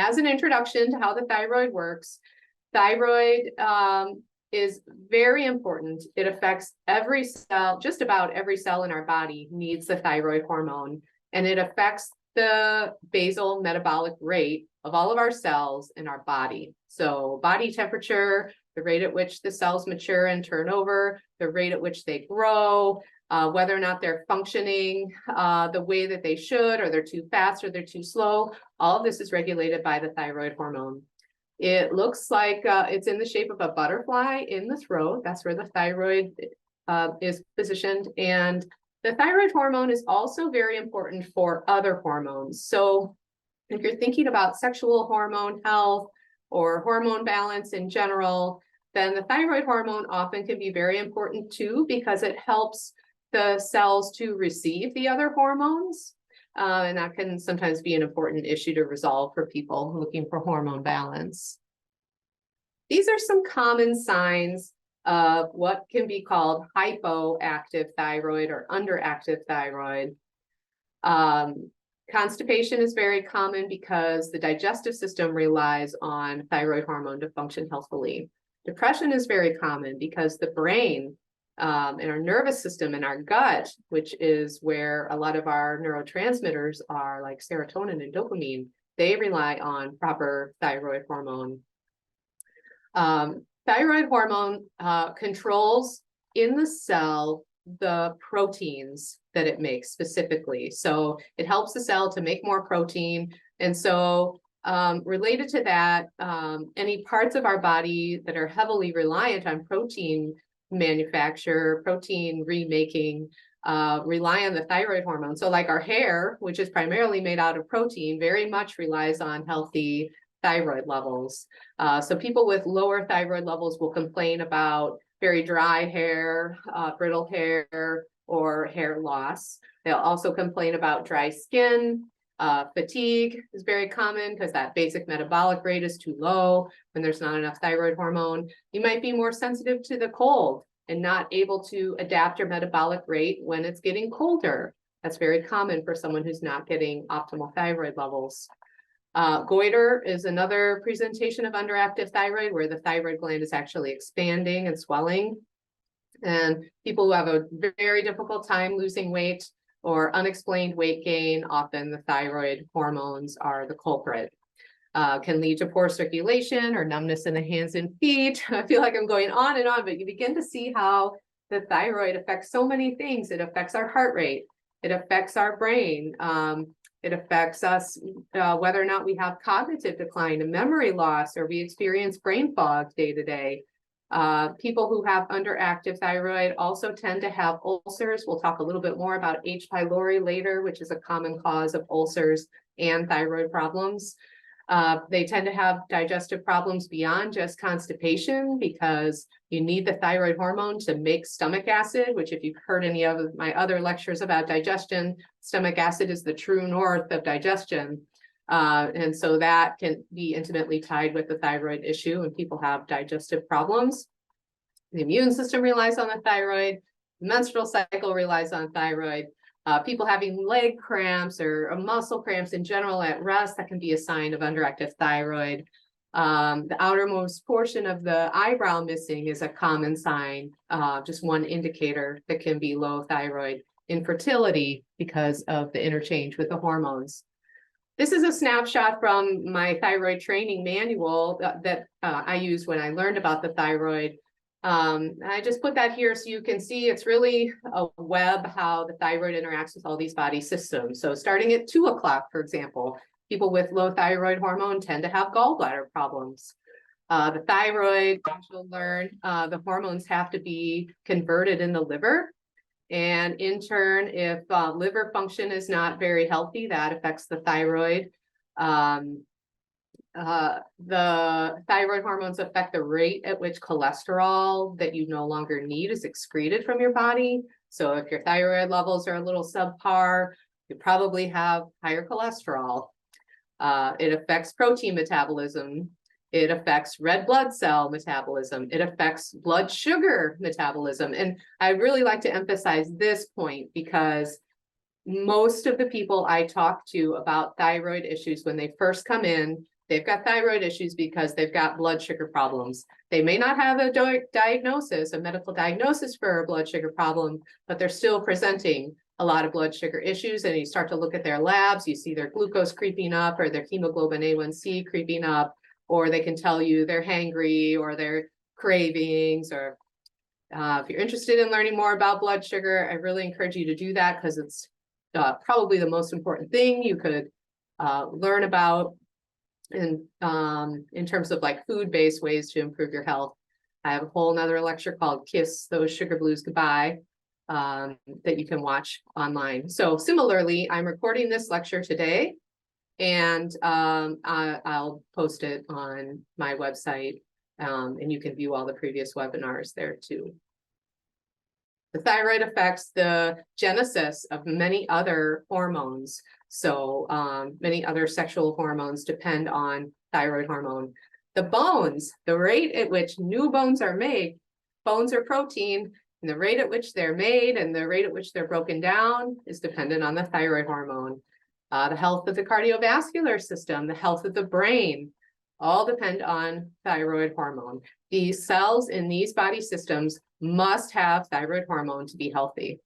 as an introduction to how the thyroid works, thyroid is very important. It affects every cell, just about every cell in our body needs the thyroid hormone, and it affects the basal metabolic rate of all of our cells in our body. So body temperature, the rate at which the cells mature and turn over, the rate at which they grow, whether or not they're functioning the way that they should, or they're too fast or they're too slow. All of this is regulated by the thyroid hormone. It looks like it's in the shape of a butterfly in the throat. That's where the thyroid is positioned. And the thyroid hormone is also very important for other hormones. So if you're thinking about sexual hormone health or hormone balance in general, then the thyroid hormone often can be very important too, because it helps the cells to receive the other hormones. And that can sometimes be an important issue to resolve for people looking for hormone balance. These are some common signs of what can be called hypoactive thyroid or underactive thyroid. Constipation is very common because the digestive system relies on thyroid hormone to function healthfully. Depression is very common because the brain and our nervous system and our gut, which is where a lot of our neurotransmitters are, like serotonin and dopamine, they rely on proper thyroid hormone. Thyroid hormone controls in the cell the proteins that it makes specifically. So it helps the cell to make more protein. And so related to that, any parts of our body that are heavily reliant on protein manufacture, protein remaking, rely on the thyroid hormone. So like our hair, which is primarily made out of protein, very much relies on healthy thyroid levels. So people with lower thyroid levels will complain about very dry hair, brittle hair, or hair loss. They'll also complain about dry skin. Fatigue is very common because that basic metabolic rate is too low when there's not enough thyroid hormone. You might be more sensitive to the cold and not able to adapt your metabolic rate when it's getting colder. That's very common for someone who's not getting optimal thyroid levels. Goiter is another presentation of underactive thyroid, where the thyroid gland is actually expanding and swelling. And people who have a very difficult time losing weight or unexplained weight gain, often the thyroid hormones are the culprit. Can lead to poor circulation or numbness in the hands and feet. I feel like I'm going on and on, but you begin to see how the thyroid affects so many things. It affects our heart rate. It affects our brain. It affects us whether or not we have cognitive decline and memory loss, or we experience brain fog day to day. People who have underactive thyroid also tend to have ulcers. We'll talk a little bit more about H. pylori later, which is a common cause of ulcers and thyroid problems. They tend to have digestive problems beyond just constipation, because you need the thyroid hormone to make stomach acid, which, if you've heard any of my other lectures about digestion, stomach acid is the true north of digestion. And so that can be intimately tied with the thyroid issue, and people have digestive problems. The immune system relies on the thyroid. The menstrual cycle relies on thyroid. People having leg cramps or muscle cramps in general at rest, that can be a sign of underactive thyroid. The outermost portion of the eyebrow missing is a common sign, just one indicator that can be low thyroid. Infertility because of the interchange with the hormones. This is a snapshot from my thyroid training manual that I used when I learned about the thyroid. I just put that here so you can see it's really a web how the thyroid interacts with all these body systems. So starting at 2 o'clock, for example, people with low thyroid hormone tend to have gallbladder problems. The thyroid, as you'll learn, the hormones have to be converted in the liver. And in turn, if liver function is not very healthy, that affects the thyroid. The thyroid hormones affect the rate at which cholesterol that you no longer need is excreted from your body. So if your thyroid levels are a little subpar, you probably have higher cholesterol. It affects protein metabolism. It affects red blood cell metabolism. It affects blood sugar metabolism. And I really like to emphasize this point, because most of the people I talk to about thyroid issues, when they first come in, they've got thyroid issues because they've got blood sugar problems. They may not have a diagnosis, a medical diagnosis for a blood sugar problem, but they're still presenting a lot of blood sugar issues. And you start to look at their labs, you see their glucose creeping up or their hemoglobin A1C creeping up, or they can tell you they're hangry or their cravings. Or if you're interested in learning more about blood sugar, I really encourage you to do that, because it's probably the most important thing you could learn about in terms of like food-based ways to improve your health. I have a whole nother lecture called Kiss Those Sugar Blues Goodbye that you can watch online. So similarly, I'm recording this lecture today, and I'll post it on my website, and you can view all the previous webinars there too. The thyroid affects the genesis of many other hormones. So many other sexual hormones depend on thyroid hormone. The bones, the rate at which new bones are made, bones are protein, and the rate at which they're made and the rate at which they're broken down is dependent on the thyroid hormone. The health of the cardiovascular system, the health of the brain, all depend on thyroid hormone. These cells in these body systems must have thyroid hormone to be healthy.